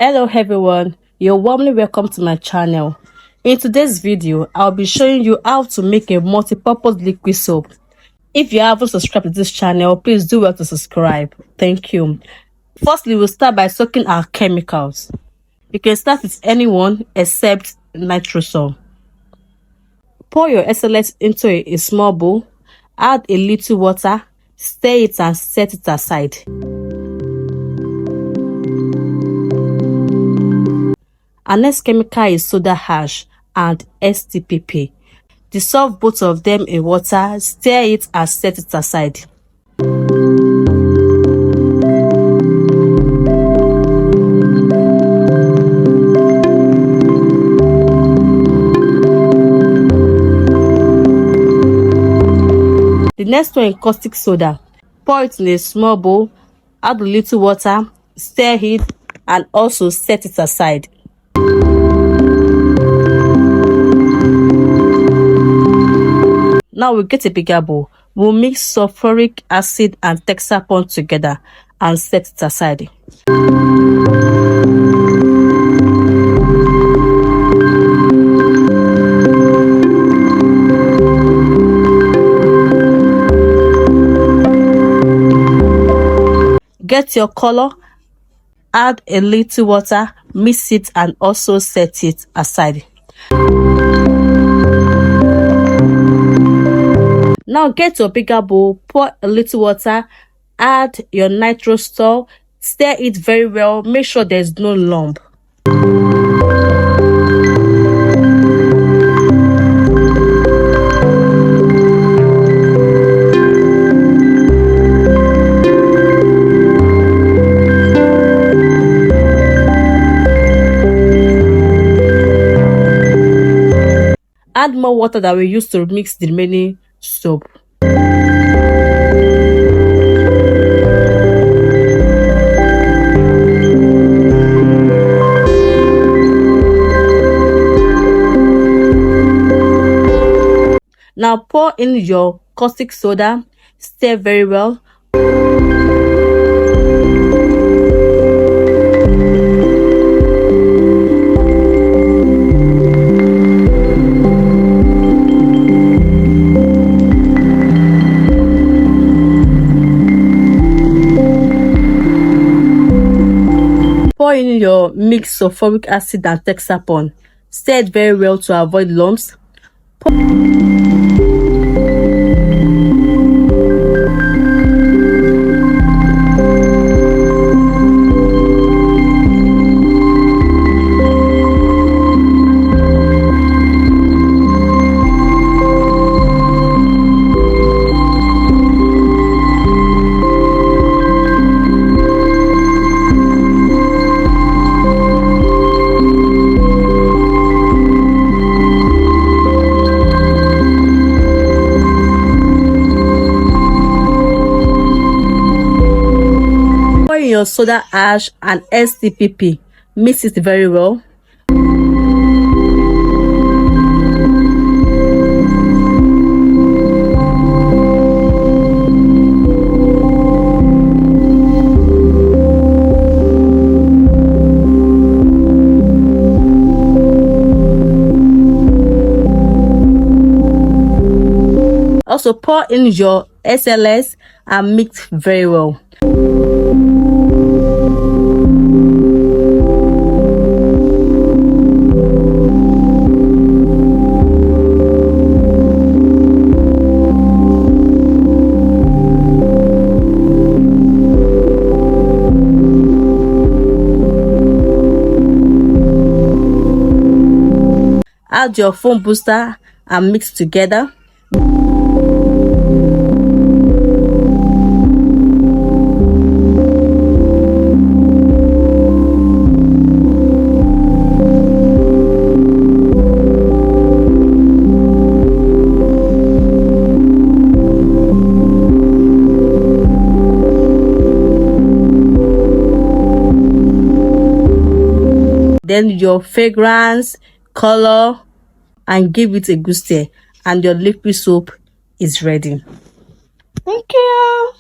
Hello everyone, you're warmly welcome to my channel. In today's video, I'll be showing you how to make a multi-purpose liquid soap. If you haven't subscribed to this channel, please do well to subscribe. Thank you. Firstly, we'll start by soaking our chemicals. You can start with anyone except nitrosol. Pour your SLS into a small bowl, add a little water, stir it and set it aside. Our next chemical is soda ash and STPP. Dissolve both of them in water, stir it and set it aside. The next one is caustic soda. Pour it in a small bowl, add a little water, stir it and also set it aside. Now we'll get a bigger bowl. We'll mix sulfuric acid and Texapon together and set it aside. Get your color, add a little water, mix it and also set it aside. Now get your bigger bowl, pour a little water, add your nitrosol, stir it very well, make sure there's no lump. Add more water that we use to mix the remaining soap. Now pour in your caustic soda, stir very well. Pour in your mix of sulfuric acid and Texapon. Stir it very well to avoid lumps. Your soda ash and STPP, mix it very well. Also pour in your SLS and mix very well. Add your foam booster and mix together. Then your fragrance, color, and give it a good stir, and your liquid soap is ready. Thank you.